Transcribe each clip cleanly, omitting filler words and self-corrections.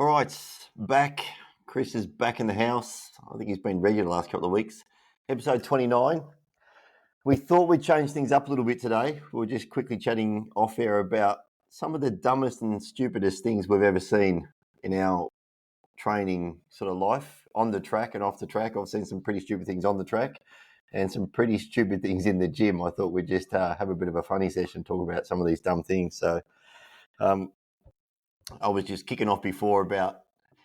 All right, back. Chris is back in the house. I think he's been regular the last couple of weeks. Episode 29. We thought we'd change things up a little bit today. We were just quickly chatting off air about some of the dumbest and stupidest things we've ever seen in our training sort of life, on the track and off the track. I've seen some pretty stupid things on the track and some pretty stupid things in the gym. I thought we'd just have a bit of a funny session, talk about some of these dumb things. So I was just kicking off before about,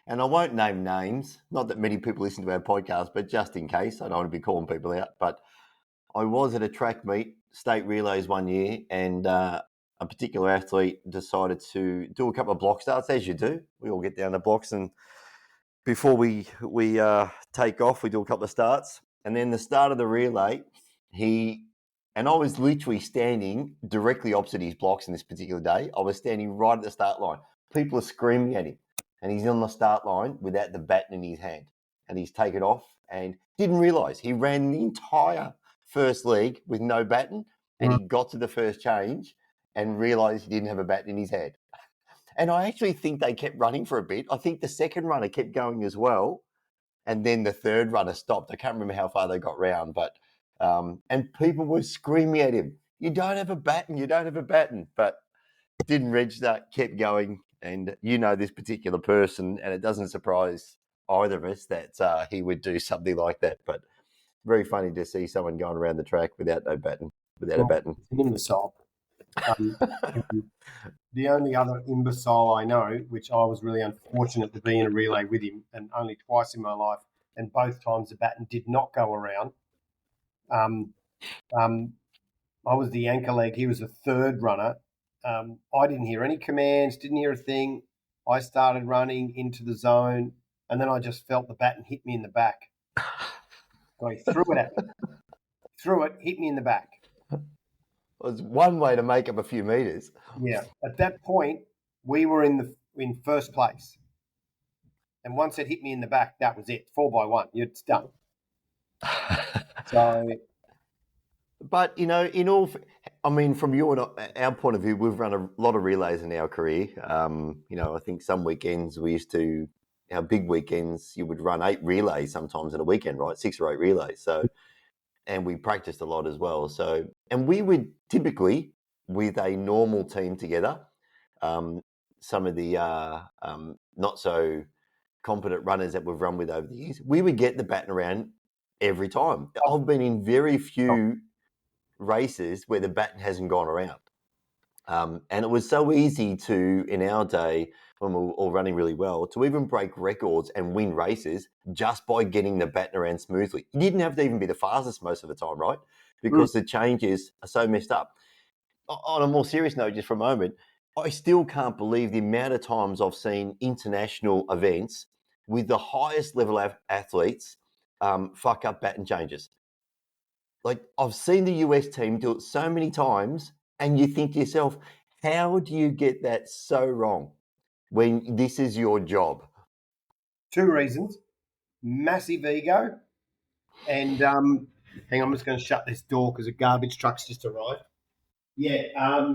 and I won't name names, not that many people listen to our podcast, but just in case, I don't want to be calling people out, but I was at a track meet, state relays one year, and a particular athlete decided to do a couple of block starts, as you do. We all get down to blocks, and before we take off, we do a couple of starts. And then the start of the relay, and I was literally standing directly opposite his blocks in this particular day. I was standing right at the start line. People are screaming at him, and he's on the start line without the baton in his hand. And he's taken off and didn't realise he ran the entire first leg with no baton, and he got to the first change and realised he didn't have a baton in his hand. And I actually think they kept running for a bit. I think the second runner kept going as well, and then the third runner stopped. I can't remember how far they got round, but and people were screaming at him, "You don't have a baton, you don't have a baton." But didn't register, kept going. And you know this particular person, and it doesn't surprise either of us that he would do something like that. But very funny to see someone going around the track without a baton. An imbecile. The only other imbecile I know, which I was really unfortunate to be in a relay with him, and only twice in my life, and both times the baton did not go around. I was the anchor leg. He was the third runner. I didn't hear any commands, didn't hear a thing. I started running into the zone, and then I just felt the baton hit me in the back. So he threw it at me. Hit me in the back. It was one way to make up a few metres. Yeah. At that point, we were in first place. And once it hit me in the back, that was it. 4x1. It's done. So... But, from our point of view, we've run a lot of relays in our career. I think some weekends our big weekends, you would run 8 relays sometimes in a weekend, right? 6 or 8 relays. So, and we practiced a lot as well. So, and we would typically, with a normal team together, some of the not so competent runners that we've run with over the years, we would get the baton around every time. I've been in very few races where the baton hasn't gone around. And it was so easy to, in our day, when we were all running really well, to even break records and win races just by getting the baton around smoothly. You didn't have to even be the fastest most of the time, right? Because the changes are so messed up. On a more serious note, just for a moment, I still can't believe the amount of times I've seen international events with the highest level of athletes fuck up baton changes. Like, I've seen the US team do it so many times, and you think to yourself, how do you get that so wrong when this is your job? 2 reasons. Massive ego. And hang on, I'm just going to shut this door because a garbage truck's just arrived. Yeah,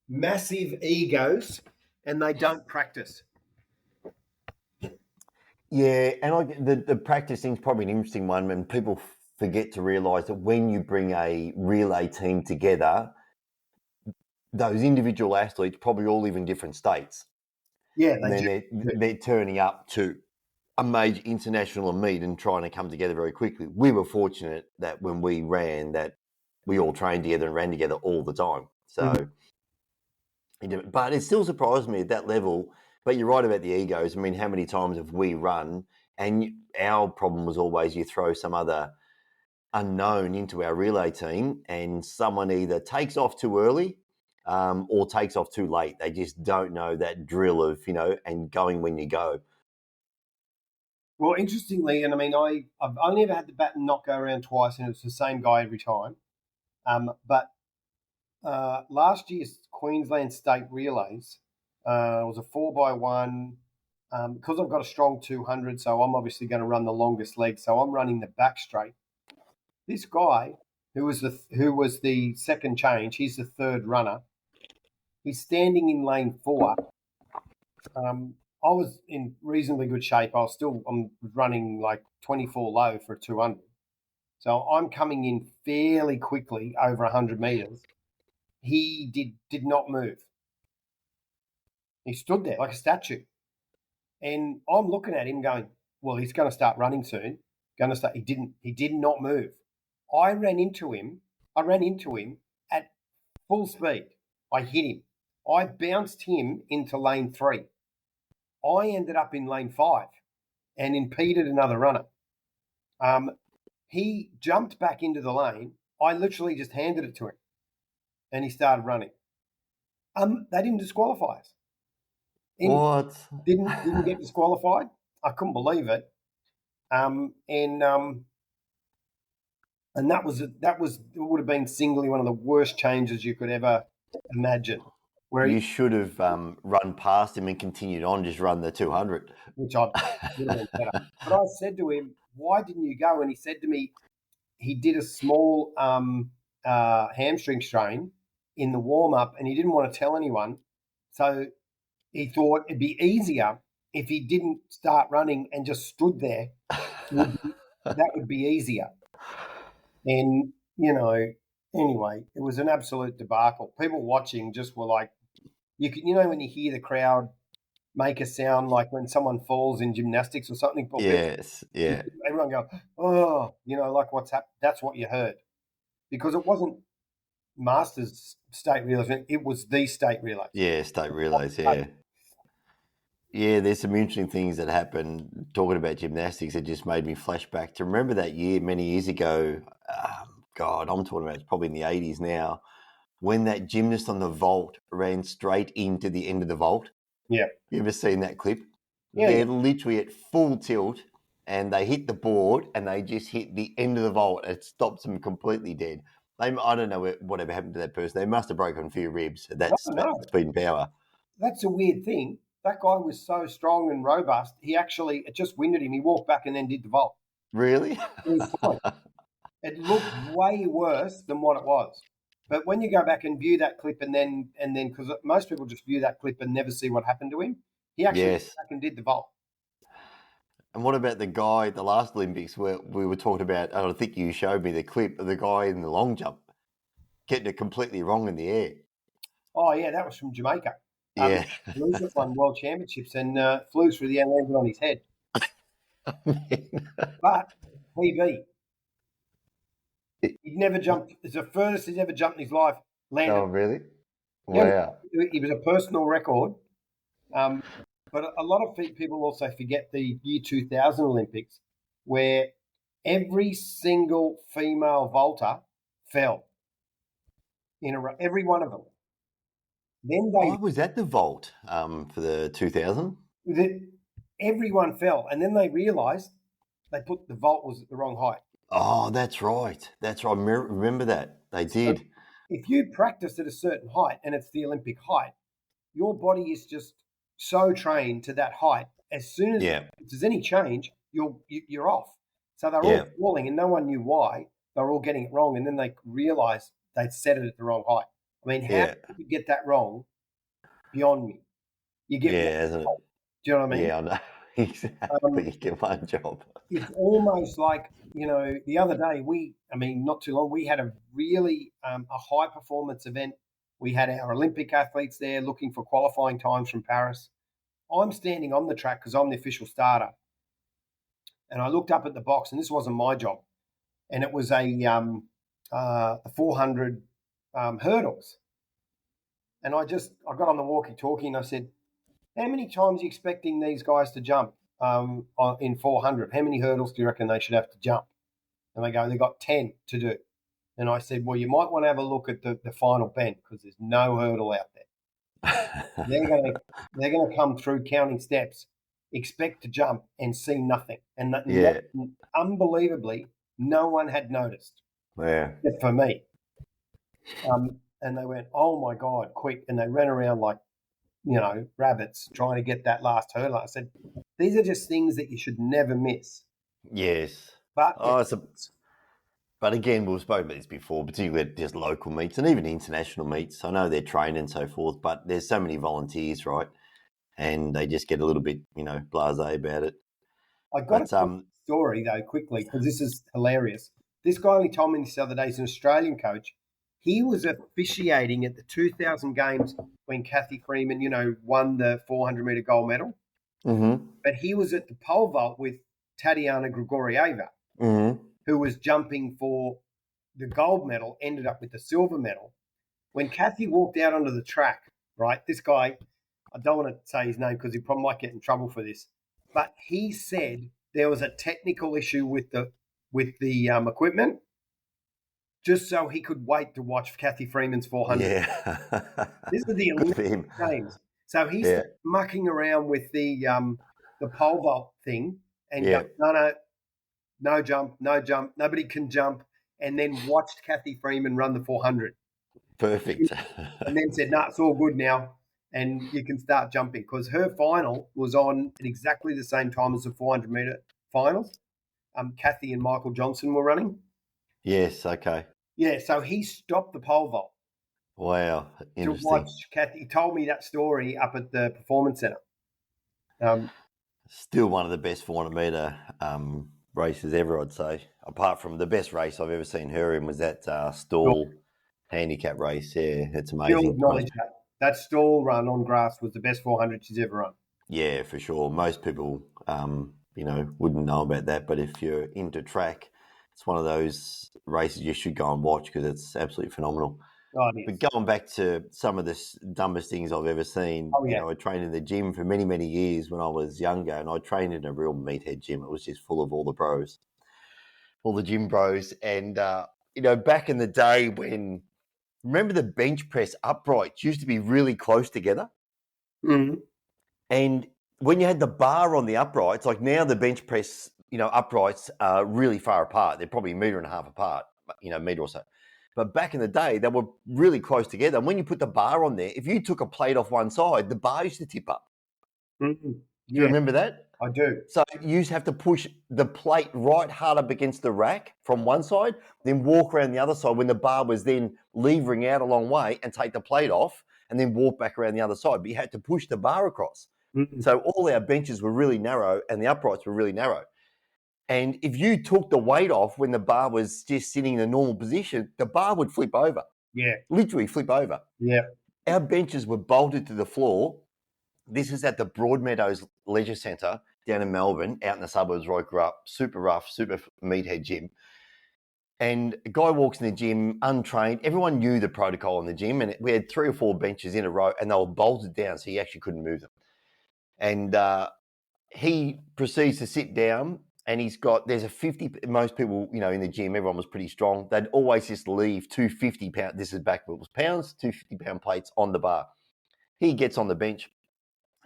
massive egos, and they don't practice. Yeah, and the practice thing's probably an interesting one, and people forget to realise that when you bring a relay team together, those individual athletes probably all live in different states. Yeah, they're turning up to a major international meet and trying to come together very quickly. We were fortunate that when we ran, that we all trained together and ran together all the time. So, but it still surprised me at that level. But you're right about the egos. I mean, how many times have we run? And our problem was always you throw some other unknown into our relay team, and someone either takes off too early or takes off too late. They just don't know that drill of, and going when you go. Well, interestingly, and I mean, I've only ever had the baton not go around twice, and it's the same guy every time. But last year's Queensland State Relays was a 4x1. Because I've got a strong 200, so I'm obviously going to run the longest leg. So I'm running the back straight. This guy, who was the second change, he's the third runner. He's standing in lane 4. I was in reasonably good shape. I'm running like 24 low for a 200. So I'm coming in fairly quickly over 100 meters. He did not move. He stood there like a statue. And I'm looking at him going, well, he's going to start running soon. He did not move. I ran into him at full speed. I hit him. I bounced him into lane 3. I ended up in lane 5 and impeded another runner. He jumped back into the lane. I literally just handed it to him and he started running. They didn't disqualify us. What? Didn't get disqualified. I couldn't believe it. And that would have been singly one of the worst changes you could ever imagine. Where you should have run past him and continued on, just run the 200. Which I would have been better. But I said to him, why didn't you go? And he said to me, he did a small hamstring strain in the warm-up and he didn't want to tell anyone. So he thought it'd be easier if he didn't start running and just stood there. That would be easier. And, anyway, it was an absolute debacle. People watching just were like, when you hear the crowd make a sound like when someone falls in gymnastics or something. Yes, yeah. Everyone go, oh, like what's happened. That's what you heard. Because it wasn't Masters state relays, it was the state relays. Yeah, state relays, yeah. Yeah, there's some interesting things that happened. Talking about gymnastics, it just made me flash back to remember that year many years ago. God, I'm talking about it's probably in the 80s now, when that gymnast on the vault ran straight into the end of the vault. Yeah. You ever seen that clip? Yeah. They're literally at full tilt and they hit the board and they just hit the end of the vault. It stops them completely dead. I don't know whatever happened to that person. They must have broken a few ribs at that speed and power. That's a weird thing. That guy was so strong and robust. It just winded him. He walked back and then did the vault. Really? It was fine. It looked way worse than what it was. But when you go back and view that clip and then because most people just view that clip and never see what happened to him, he actually went back and did the vault. And what about the guy at the last Olympics where we were talking about, I think you showed me the clip of the guy in the long jump getting it completely wrong in the air. Oh, yeah, that was from Jamaica. Yeah. He won world championships and flew through the air and landed on his head. But PB. He'd never jumped. It's the furthest he's ever jumped in his life. Landed. Oh, really? Wow. It was a personal record. But a lot of people also forget the year 2000 Olympics, where every single female vaulter fell in a row. Every one of them. Then I was at the vault for the 2000. Everyone fell, and then they realised they put the vault was at the wrong height. Oh, that's right. That's right. I remember that. They did. So if you practice at a certain height and it's the Olympic height, your body is just so trained to that height. As soon as if there's any change, you're off. So they're all falling, and no one knew why. They're all getting it wrong, and then they realised they'd set it at the wrong height. I mean, how did you get that wrong? Beyond me. You get isn't it? Do you know what I mean? Yeah, I know. Exactly. You get one job. It's almost like, the other day not too long, we had a really a high performance event. We had our Olympic athletes there looking for qualifying times from Paris. I'm standing on the track because I'm the official starter. And I looked up at the box, and this wasn't my job. And it was a 400 hurdles. And I got on the walkie-talkie and I said, how many times are you expecting these guys to jump in 400? How many hurdles do you reckon they should have to jump? And they go, they've got 10 to do. And I said, well, you might want to have a look at the final bend because there's no hurdle out there. They're going to come through counting steps, expect to jump and see nothing. And unbelievably, no one had noticed. Yeah. Except for me. And they went, oh, my God, quick. And they ran around like, rabbits trying to get that last hurdle. I said, these are just things that you should never miss. Yes. But but again, we've spoken about this before, particularly at just local meets and even international meets. I know they're trained and so forth, but there's so many volunteers, right? and they just get a little bit, blasé about it. I got But to tell a story though quickly because this is hilarious. This guy only told me this the other day. He's an Australian coach. He was officiating at the 2000 games when Kathy Freeman, won the 400-meter gold medal. mm-hmm, But he was at the pole vault with Tatiana Grigorieva, mm-hmm. who was jumping for the gold medal, ended up with the silver medal. When Kathy walked out onto the track, right, this guy, I don't want to say his name because he probably might get in trouble for this, but he said there was a technical issue with the equipment, just so he could wait to watch Kathy Freeman's 400. Yeah. This is the Good for Olympic him. Games. So he's mucking around with the pole vault thing and Yeah. going, no jump, nobody can jump, and then watched Kathy Freeman run the 400. Perfect. And then said, it's all good now, and you can start jumping. Because her final was on at exactly the same time as the 400-meter finals. Kathy and Michael Johnson were running. Yes, okay. Yeah, so he stopped the pole vault. Wow, interesting. To watch Kathy. He told me that story up at the Performance Centre. Still one of the best 400-meter races ever, I'd say. Apart from the best race I've ever seen her in was that stall handicap race. Yeah, it's amazing. She'll acknowledge that. That stall run on grass was the best 400 she's ever run. Yeah, for sure. Most people, wouldn't know about that. But if you're into track, it's one of those races you should go and watch because it's absolutely phenomenal. Oh, but going back to some of the dumbest things I've ever seen, I trained in the gym for many, many years when I was younger, and I trained in a real meathead gym. It was just full of all the bros, all the gym bros. And, back in the day when, remember the bench press uprights used to be really close together? Mm-hmm. And when you had the bar on the uprights, like now the bench press, uprights are really far apart. They're probably 1.5 meters apart, meter or so. But back in the day, they were really close together. And when you put the bar on there, if you took a plate off one side, the bar used to tip up. Mm-hmm. Do you remember that? I do. So you used to have to push the plate right hard up against the rack from one side, then walk around the other side when the bar was then levering out a long way and take the plate off and then walk back around the other side. But you had to push the bar across. Mm-hmm. So all our benches were really narrow and the uprights were really narrow. And if you took the weight off when the bar was just sitting in a normal position, the bar would flip over. Yeah. Literally flip over. Yeah. Our benches were bolted to the floor. This is at the Broadmeadows Leisure Centre down in Melbourne, out in the suburbs where I grew up. Super rough, super meathead gym. And a guy walks in the gym, untrained. Everyone knew the protocol in the gym, and we had 3 or 4 benches in a row, and they were bolted down, so you actually couldn't move them. And he proceeds to sit down. And there's a 50, most people, in the gym, everyone was pretty strong. They'd always just leave 2 50-pound, this is back when it was pounds, 2 50-pound plates on the bar. He gets on the bench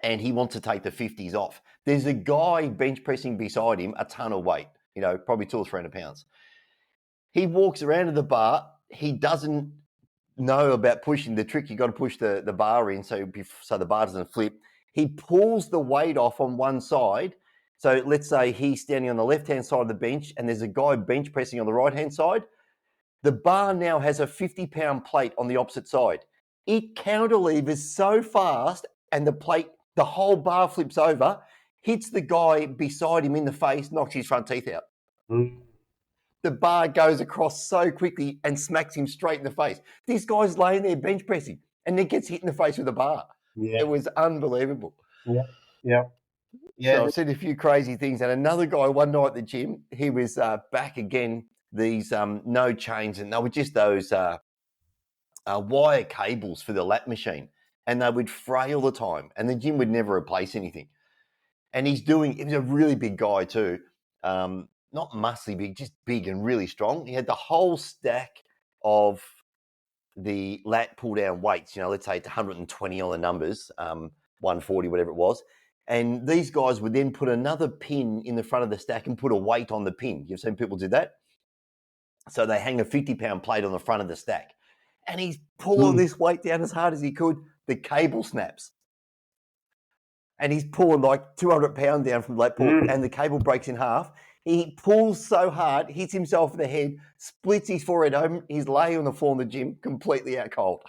and he wants to take the 50s off. There's a guy bench pressing beside him, a ton of weight, probably 200 or 300 pounds. He walks around to the bar. He doesn't know about pushing the trick. You got to push the bar in so the bar doesn't flip. He pulls the weight off on one side. So let's say he's standing on the left-hand side of the bench and there's a guy bench pressing on the right-hand side. The bar now has a 50-pound plate on the opposite side. It counterlevers so fast and the whole bar flips over, hits the guy beside him in the face, knocks his front teeth out. Mm. The bar goes across so quickly and smacks him straight in the face. This guy's laying there bench pressing and then gets hit in the face with a bar. Yeah. It was unbelievable. Yeah, yeah. Yeah, so I've seen a few crazy things. And another guy one night at the gym, he was back again, these no chains, and they were just those wire cables for the lap machine. And they would fray all the time. And the gym would never replace anything. And he was a really big guy too. Not muscly big, just big and really strong. He had the whole stack of the lat pull down weights. Let's say it's 120 on the numbers, 140, whatever it was. And these guys would then put another pin in the front of the stack and put a weight on the pin. You've seen people do that? So they hang a 50-pound plate on the front of the stack. And he's pulling this weight down as hard as he could. The cable snaps. And he's pulling like 200 pounds down from lat pull and the cable breaks in half. He pulls so hard, hits himself in the head, splits his forehead open. He's laying on the floor in the gym, completely out cold.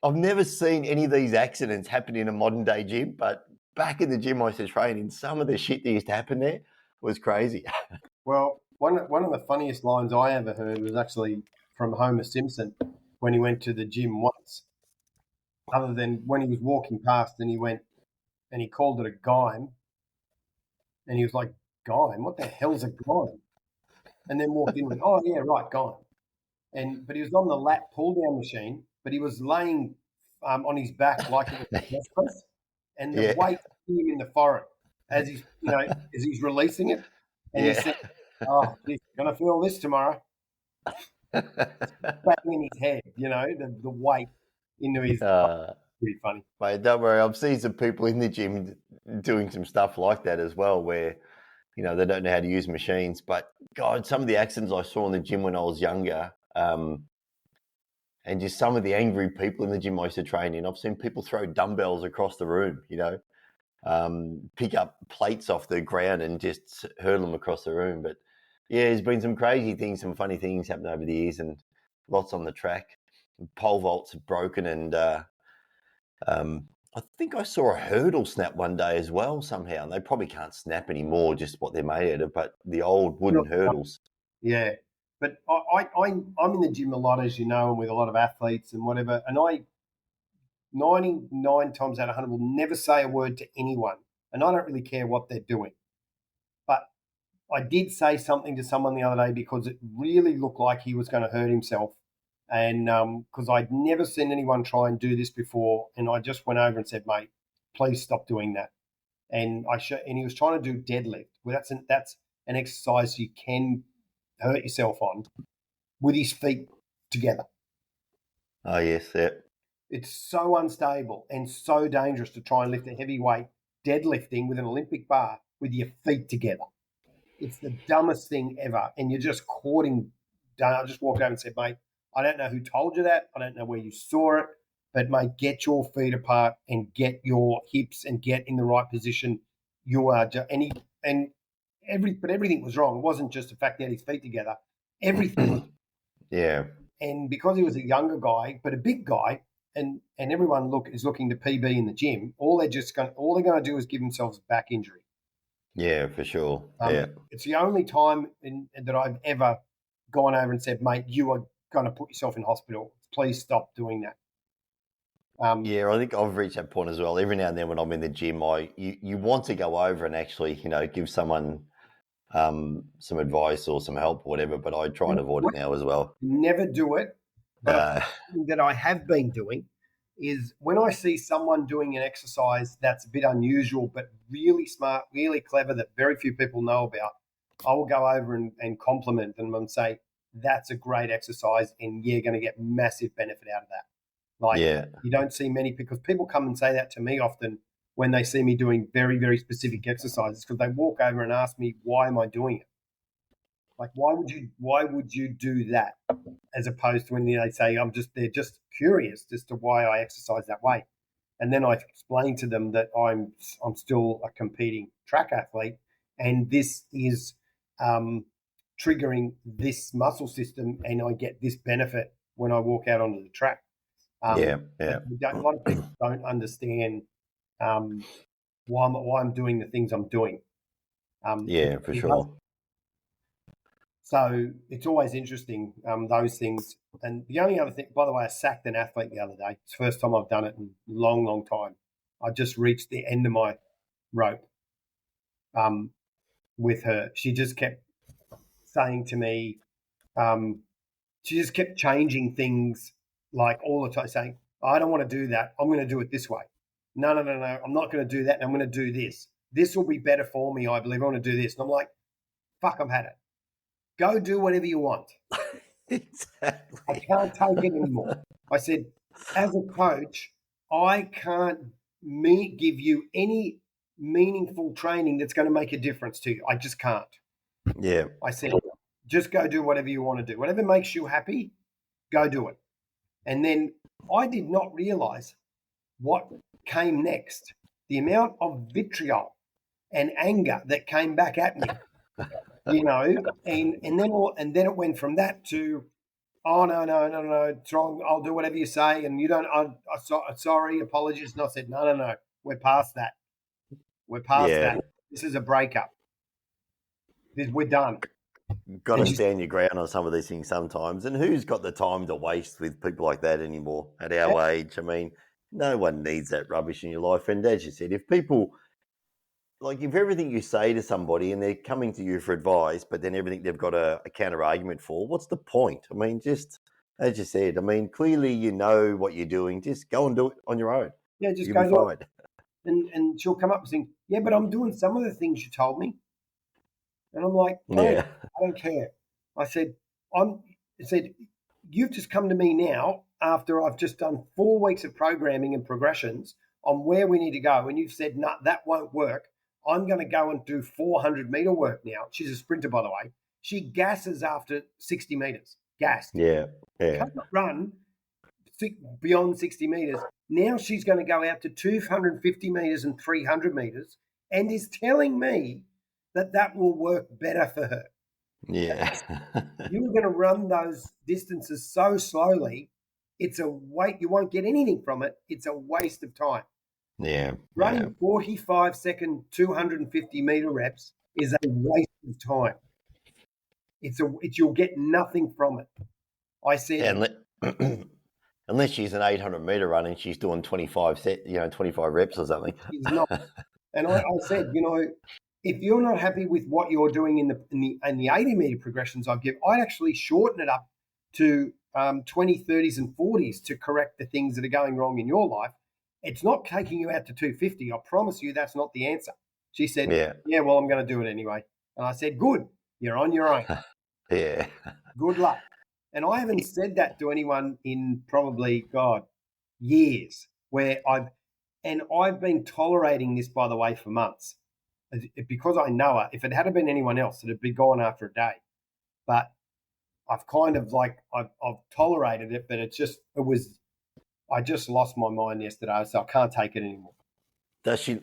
I've never seen any of these accidents happen in a modern day gym, but back in the gym I used to train in, some of the shit that used to happen there was crazy. Well, one of the funniest lines I ever heard was actually from Homer Simpson when he went to the gym once. Other than when he was walking past and he went and he called it a gime, and he was like, "Gime? What the hell's a gime?" And then walked in and went, "Oh yeah, right, gime." But he was on the lat pull down machine, but he was laying on his back like it was a chest press, and the Yeah. weight hit him in the forehead as he's releasing it, and he Yeah. said, "Oh, geez, gonna feel this tomorrow." Banging his head, the weight into his. uh, Pretty funny. Mate, don't worry. I've seen some people in the gym doing some stuff like that as well, where they don't know how to use machines. But God, some of the accidents I saw in the gym when I was younger, and just some of the angry people in the gym I used to train in. I've seen people throw dumbbells across the room, pick up plates off the ground and just hurl them across the room. But yeah, there's been some crazy things, some funny things happen over the years, and lots on the track. Pole vaults have broken, and I think I saw a hurdle snap one day as well somehow. And they probably can't snap anymore, just what they're made out of. But the old wooden hurdles. Yeah, but I'm in the gym a lot, as you know, and with a lot of athletes and whatever. And I 99 times out of 100 will never say a word to anyone, and I don't really care what they're doing. But I did say something to someone the other day because it really looked like he was going to hurt himself, and because I'd never seen anyone try and do this before, and I just went over and said, "Mate, please stop doing that." And and he was trying to do deadlift. Well, that's an exercise you can hurt yourself on with his feet together. Oh yes, yeah. It's so unstable and so dangerous to try and lift a heavy weight deadlifting with an Olympic bar with your feet together. It's the dumbest thing ever, and you're just caught in. I just walked over and said, "Mate, I don't know who told you that. I don't know where you saw it, but mate, get your feet apart and get your hips and get in the right position. You are but everything was wrong. It wasn't just the fact that he had his feet together. Everything was. Yeah. And because he was a younger guy, but a big guy, and everyone is looking to PB in the gym, all they're going to do is give themselves a back injury. Yeah, for sure. Yeah. It's the only time that I've ever gone over and said, "Mate, you are going to put yourself in hospital. Please stop doing that." Yeah, I think I've reached that point as well. Every now and then when I'm in the gym, you want to go over and actually, give someone some advice or some help or whatever, but I try and avoid it now as well. Never do it. But something that I have been doing is when I see someone doing an exercise that's a bit unusual, but really smart, really clever, that very few people know about, I will go over and compliment them and say, "That's a great exercise and you're going to get massive benefit out of that." You don't see many, because people come and say that to me often when they see me doing very, very specific exercises, because they walk over and ask me, "Why am I doing it?" Like, why would you do that? As opposed to when they say, they're just curious as to why I exercise that way. And then I explain to them that I'm still a competing track athlete, and this is triggering this muscle system, and I get this benefit when I walk out onto the track. Yeah. A lot of people don't understand why I'm doing the things I'm doing. Yeah, for sure. So it's always interesting, those things. And the only other thing, by the way, I sacked an athlete the other day. It's the first time I've done it in a long, long time. I just reached the end of my rope with her. She just kept saying to me, she just kept changing things like all the time, saying, "I don't want to do that. I'm going to do it this way. No. I'm not going to do that. I'm going to do this. This will be better for me, I believe. I want to do this." And I'm like, "Fuck, I've had it. Go do whatever you want." Exactly. I can't take it anymore. I said, as a coach, I can't give you any meaningful training that's going to make a difference to you. I just can't. Yeah. I said, just go do whatever you want to do. Whatever makes you happy, go do it. And then I did not realize what came next. The amount of vitriol and anger that came back at me. And then it went from that to, oh, no, it's wrong. I'll do whatever you say. And you don't, sorry, apologies. And I said, no, we're past that. We're past Yeah. that. This is a breakup. We're done. Got to And she stand your ground on some of these things sometimes. And who's got the time to waste with people like that anymore at said, our age? I mean, no one needs that rubbish in your life. And as you said, if people, like if everything you say to somebody and they're coming to you for advice, but then everything they've got a counter argument for, what's the point? I mean, just as you said, I mean, clearly you know what you're doing. Just go and do it on your own. yeah, just You'll be goes on. fine. And she'll come up and say, yeah, but I'm doing some of the things you told me. And I'm like, Yeah. I don't care. I said, you've just come to me now after I've just done 4 weeks of programming and progressions on where we need to go. And you've said, no, that won't work. I'm going to go and do 400-meter work now. She's a sprinter, by the way. She gasses after 60 meters. Gassed. Yeah. Can't run beyond 60 meters. Now she's going to go out to 250 meters and 300 meters and is telling me that will work better for her. Yeah. You're going to run those distances so slowly, it's a waste. You won't get anything from it. It's a waste of time. Yeah. Running 45-second 250-meter reps is a waste of time. You'll get nothing from it. I said, unless she's an 800-meter run and she's doing 25 reps or something. She's not. And I said, if you're not happy with what you're doing in the 80-meter progressions I've given, I'd actually shorten it up to 20, 30s, and 40s to correct the things that are going wrong in your life. It's not taking you out to 250. I promise you that's not the answer. She said, yeah, well, I'm going to do it anyway. And I said, good, you're on your own. Yeah. Good luck. And I haven't said that to anyone in probably, years, where I've been tolerating this, by the way, for months. Because I know her. If it had been anyone else, it'd be gone after a day. But I've kind of I've tolerated it, but I just lost my mind yesterday, so I can't take it anymore. Does she?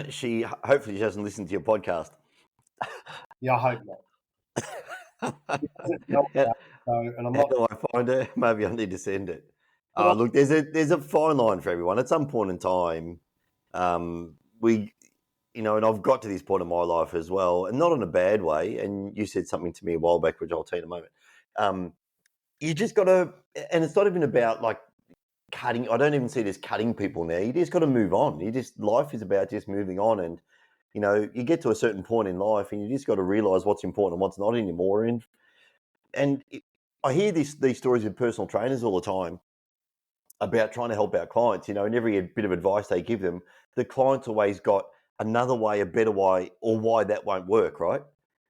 She hopefully she doesn't listen to your podcast. Yeah, I hope not. And I'm How not. do I find her? Maybe I need to send it. Look, there's a fine line for everyone. At some point in time, and I've got to this point in my life as well, and not in a bad way. And you said something to me a while back, which I'll tell you in a moment. You just got to, and it's not even about like cutting. I don't even see it as cutting people now. You just got to move on. Life is about just moving on, and you get to a certain point in life, and you just got to realize what's important and what's not anymore. I hear these stories with personal trainers all the time about trying to help out clients. And every bit of advice they give them, the client's always got another way, a better way, or why that won't work, right?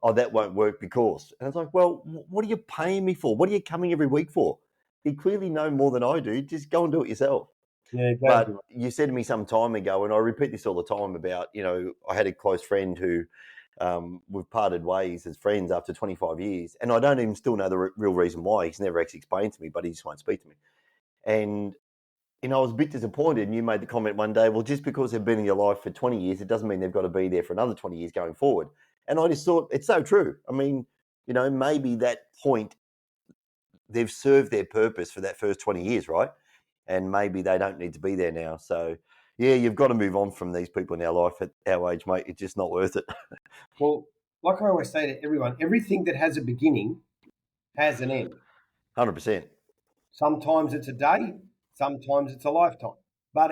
Oh, that won't work because. And it's like, well, what are you paying me for? What are you coming every week for? You clearly know more than I do. Just go and do it yourself. Yeah, exactly. But you said to me some time ago, and I repeat this all the time about, I had a close friend who we've parted ways as friends after 25 years. And I don't even still know the real reason why. He's never actually explained to me, but he just won't speak to me. And I was a bit disappointed. And you made the comment one day, well, just because they've been in your life for 20 years, it doesn't mean they've got to be there for another 20 years going forward. And I just thought, it's so true. I mean, maybe that point, they've served their purpose for that first 20 years, right? And maybe they don't need to be there now. So, yeah, you've got to move on from these people in our life at our age, mate. It's just not worth it. Well, like I always say to everyone, everything that has a beginning has an end. 100%. Sometimes it's a day, sometimes it's a lifetime. But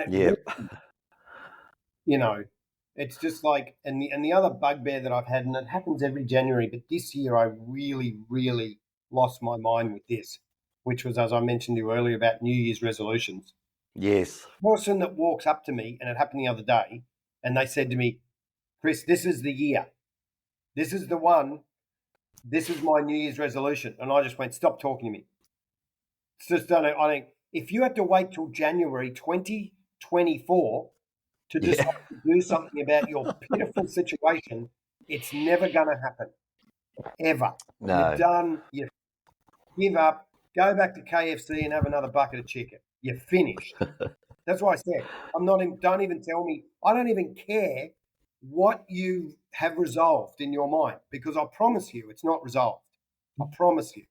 it's just like, and the other bugbear that I've had, and it happens every January, but this year I really, really lost my mind with this, which was, as I mentioned to you earlier, about New Year's resolutions. Yes. The person that walks up to me, and it happened the other day, and they said to me, Chris, this is the year. This is the one. This is my New Year's resolution. And I just went, stop talking to me. It's just, I think if you had to wait till January 2024 to decide to do something about your pitiful situation, it's never going to happen. Ever. No. You're done. You give up. Go back to KFC and have another bucket of chicken. You're finished. That's why I said, don't even tell me. I don't even care what you have resolved in your mind, because I promise you it's not resolved. I promise you.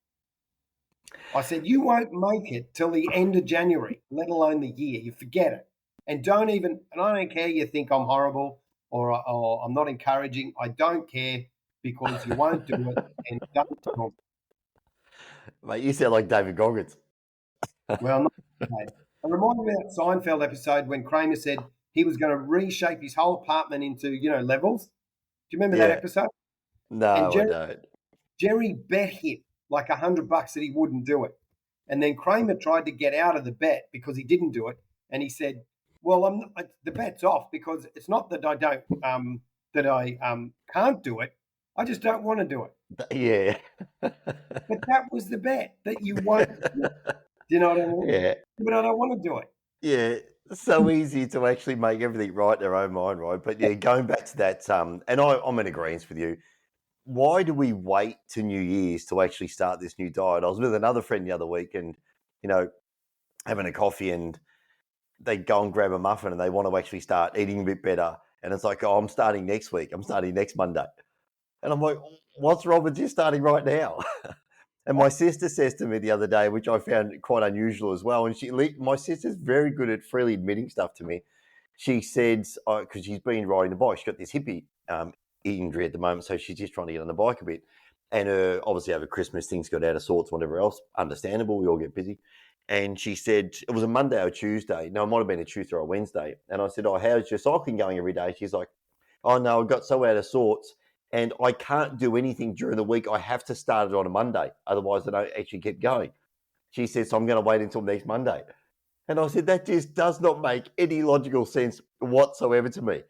I said, you won't make it till the end of January, let alone the year. You forget it. And I don't care you think I'm horrible or I'm not encouraging. I don't care because you won't do it and don't talk. Mate, you sound like David Goggins. Well, not okay. It reminded me of that Seinfeld episode when Kramer said he was going to reshape his whole apartment into, levels. Do you remember that Yeah. episode? And No, I don't. Jerry bet him like $100 that he wouldn't do it. And then Kramer tried to get out of the bet because he didn't do it. And he said, well, the bet's off because it's not that I don't, can't do it. I just don't want to do it. Yeah. But that was the bet that you won't do it. Do you know what I mean? Yeah. But I don't want to do it. Yeah. So easy to actually make everything right in their own mind, right? But yeah, going back to that, and I'm in agreement with you. Why do we wait to New Year's to actually start this new diet? I was with another friend the other week and, having a coffee and they go and grab a muffin and they want to actually start eating a bit better. And it's like, oh, I'm starting next week. I'm starting next Monday. And I'm like, what's wrong with you starting right now? And my sister says to me the other day, which I found quite unusual as well. And my sister's very good at freely admitting stuff to me. She said, because she's been riding the bike, she's got this hippie injury at the moment, so she's just trying to get on the bike a bit. And obviously over Christmas, things got out of sorts, whatever else. Understandable, we all get busy. And she said, it was a Monday or Tuesday. No, it might have been a Tuesday or a Wednesday. And I said, oh, how's your cycling going every day? She's like, oh, no, I got so out of sorts and I can't do anything during the week. I have to start it on a Monday. Otherwise, I don't actually get going. She said, so I'm going to wait until next Monday. And I said, that just does not make any logical sense whatsoever to me.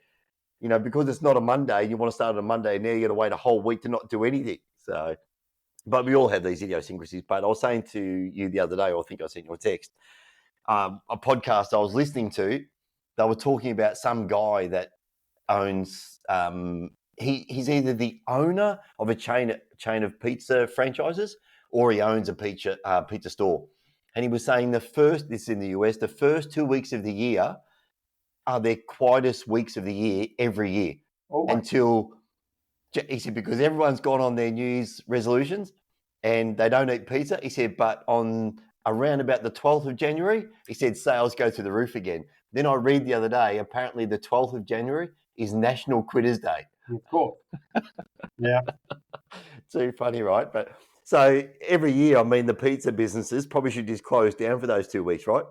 Because it's not a Monday, you want to start on a Monday, and now you got to wait a whole week to not do anything. So, but we all have these idiosyncrasies. But I was saying to you the other day, or I think I sent you a text, a podcast I was listening to, they were talking about some guy that owns, he's either the owner of a chain of pizza franchises or he owns a pizza store. And he was saying this is in the US, the first 2 weeks of the year are their quietest weeks of the year every year. Until, he said, because everyone's gone on their New Year's resolutions and they don't eat pizza. He said, but on around about the 12th of January, he said, sales go through the roof again. Then I read the other day, apparently the 12th of January is National Quitters Day. Of course. Yeah. Too funny, right? But so every year, the pizza businesses probably should just close down for those 2 weeks, right?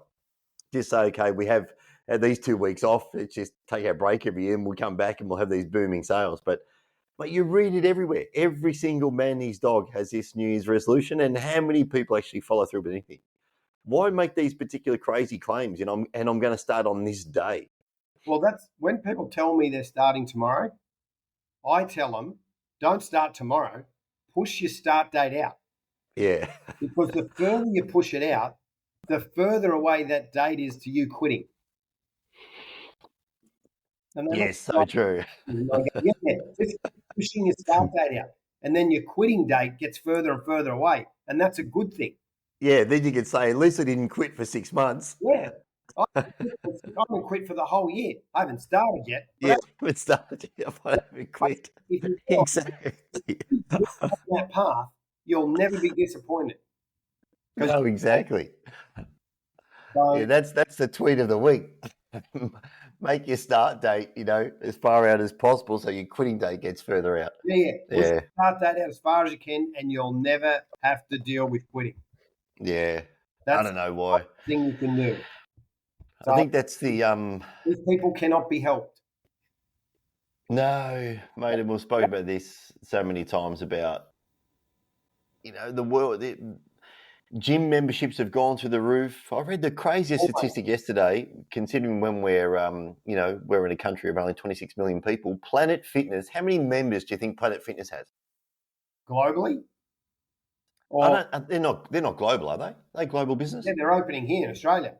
Just say, okay, we have had these 2 weeks off. Let's just take our break every year and we'll come back and we'll have these booming sales. But you read it everywhere. Every single man and his dog has this New Year's resolution, and how many people actually follow through with anything? Why make these particular crazy claims? And I'm going to start on this day. Well, that's when people tell me they're starting tomorrow. I tell them, don't start tomorrow. Push your start date out. Yeah. Because the further you push it out, the further away that date is to you quitting. Yes, so true. Just pushing your start date out. And then your quitting date gets further and further away. And that's a good thing. Yeah, then you could say, at least I didn't quit for 6 months. Yeah. I haven't quit for the whole year. I haven't started yet. Yeah, I haven't started yet. I haven't quit. Exactly. If you go on that path, you'll never be disappointed. No, exactly. So, yeah, that's the tweet of the week. Make your start date, as far out as possible so your quitting date gets further out. Yeah. Start that out as far as you can and you'll never have to deal with quitting. Yeah. That's I don't know why. The thing you can do. So I think that's the these people cannot be helped. No, mate, and we've spoken about this so many times about the world. Gym memberships have gone through the roof. I read the craziest statistic yesterday, considering when we're we're in a country of only 26 million people. Planet Fitness, how many members do you think Planet Fitness has? Globally? They're not global, are they? Are they global business? Yeah, they're opening here in Australia.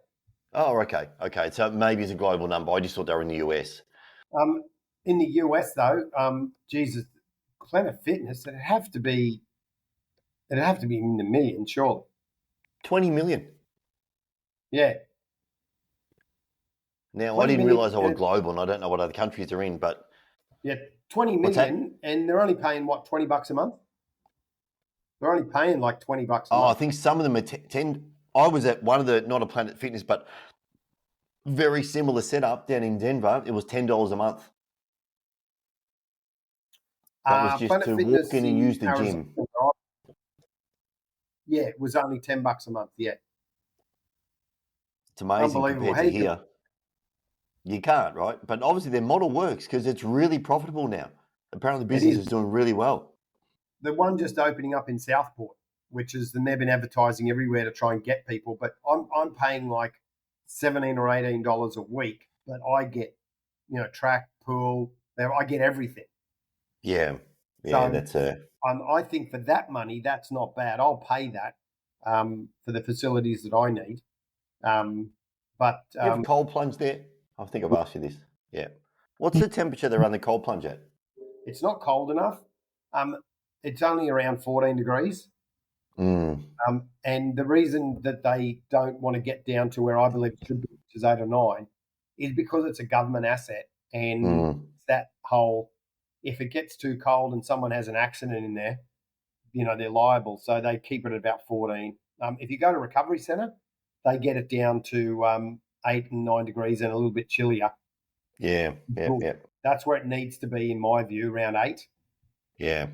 Oh, okay. So maybe it's a global number. I just thought they were in the US. In the US, though, Jesus, Planet Fitness, it'd have to be in the millions, surely. 20 million. Yeah. Now, I didn't realise they were global, and I don't know what other countries they're in, but... Yeah, 20 million, and they're only paying, $20 a month? They're only paying like $20 a Oh, I month. think some of them are 10. I was at one of the, not a Planet Fitness, but very similar setup down in Denver. It was $10 a month. That was just Planet to walk Fitness in and in use the Arizona, gym. right? Yeah, it was only $10 a month. Yeah, It's amazing unbelievable. compared How to you do? here. You can't, right? But obviously their model works because it's really profitable now. Apparently the It business is is doing really well. the one just opening up in Southport, which is and they've been advertising everywhere to try and get people. But I'm paying like $17 or $18 a week, but I get track, pool. I get everything. Yeah. Yeah, So that's a... I think for that money, that's not bad. I'll pay that for the facilities that I need. But You have a cold plunge there? I think I've asked you this. Yeah. What's the temperature they run the cold plunge at? it's not cold enough. It's only around 14 degrees. Mm, And the reason that they don't want to get down to where I believe it should be, which is 8 or 9, is because it's a government asset. And it's that whole, if it gets too cold and someone has an accident in there, they're liable. So they keep it at about 14. If you go to recovery centre, they get it down to 8 and 9 degrees and a little bit chillier. yeah, yeah, Good. yeah, That's where it needs to be, in my view, around 8. yeah.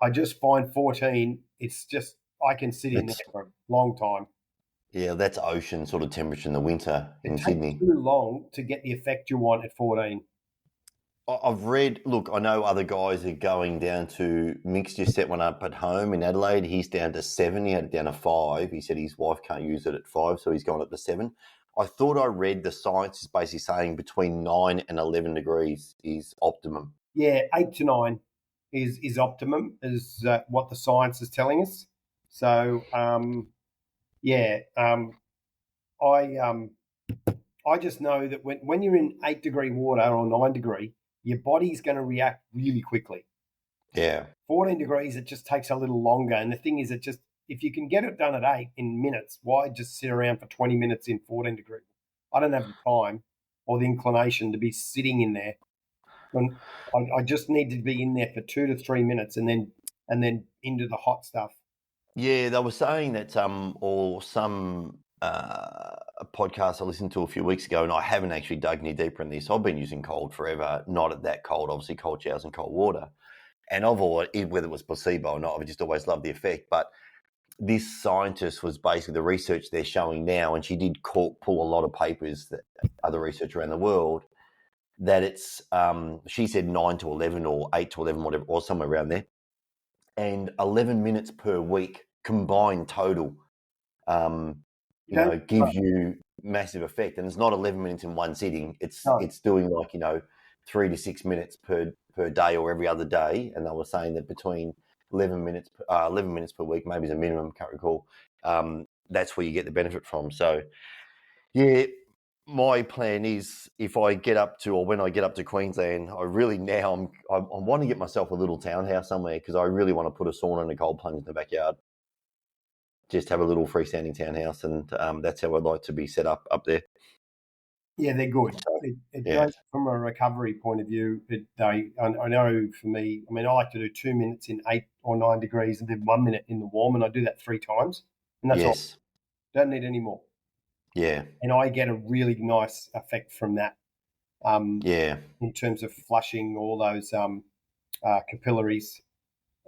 I just find 14, it's just, I can sit in there It's, for a long time. yeah, that's ocean sort of temperature in the winter It in takes Sydney. too long to get the effect you want at 14. I've read, look, I know other guys are going down to, Mick's just set one up at home in Adelaide. He's down to 7. He had it down to 5. He said his wife can't use it at 5, so he's gone up to 7. I thought I read the science is basically saying between 9 and 11 degrees is optimum. Yeah, 8 to 9 is optimum, is what the science is telling us. So, yeah, I just know that when you're in 8-degree water or 9-degree, your body's going to react really quickly. Yeah. 14 degrees, it just takes a little longer. And the thing is, if you can get it done at 8 in minutes, why just sit around for 20 minutes in 14 degrees? I don't have the time or the inclination to be sitting in there. When I just need to be in there for 2 to 3 minutes and then into the hot stuff. Yeah, they were saying that or some podcast I listened to a few weeks ago, and I haven't actually dug any deeper in this. I've been using cold forever, not at that cold, obviously cold showers and cold water. And I've always, whether it was placebo or not, I've just always loved the effect. But this scientist was basically the research they're showing now, and she did pull a lot of papers that other research around the world, that it's, she said 9 to 11 or 8 to 11, whatever, or somewhere around there, and 11 minutes per week combined total, gives you massive effect. And it's not 11 minutes in one sitting. It's doing like, 3 to 6 minutes per day or every other day. And they were saying that between 11 minutes per week, maybe is a minimum, can't recall. That's where you get the benefit from. So, yeah, my plan is if I get up to, or when I get up to Queensland, I really now I want to get myself a little townhouse somewhere because I really want to put a sauna and a cold plunge in the backyard. Just have a little freestanding townhouse, and that's how I'd like to be set up there. Yeah, they're good. So, It yeah. goes from a recovery point of view. I know for me, I like to do 2 minutes in 8 or 9 degrees and then 1 minute in the warm, and I do that 3 times, and that's all. Yes. Don't need any more. Yeah. And I get a really nice effect from that. Yeah. In terms of flushing all those capillaries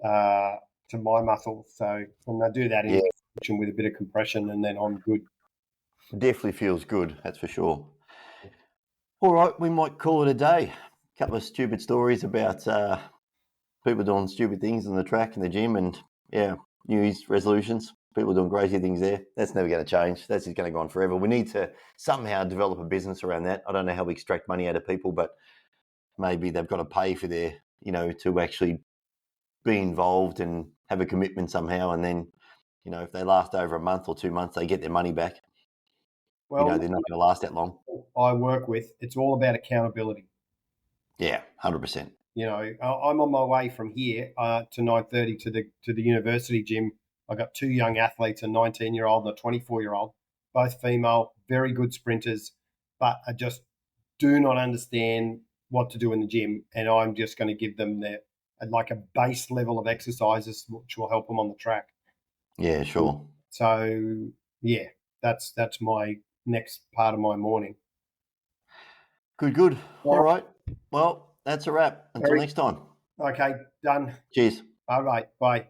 to my muscles. So when I do that in with a bit of compression, and then I'm good. Definitely feels good, that's for sure. All right, we might call it a day. A couple of stupid stories about people doing stupid things on the track and the gym, and New Year's resolutions. People doing crazy things there. That's never going to change. That's just going to go on forever. We need to somehow develop a business around that. I don't know how we extract money out of people, but maybe they've got to pay for their, to actually be involved and have a commitment somehow. And then, if they last over a month or 2 months, they get their money back. Well, they're not going to last that long. I work with, it's all about accountability. Yeah, 100%. I'm on my way from here to 9:30 to the university gym. I got 2 young athletes, a 19-year-old and a 24-year-old, both female, very good sprinters, but I just do not understand what to do in the gym, and I'm just going to give them a base level of exercises which will help them on the track. Yeah, sure. So yeah, that's my next part of my morning. Good. All All right. Well, that's a wrap. Until right. next time. Okay, done. Cheers. All right, bye.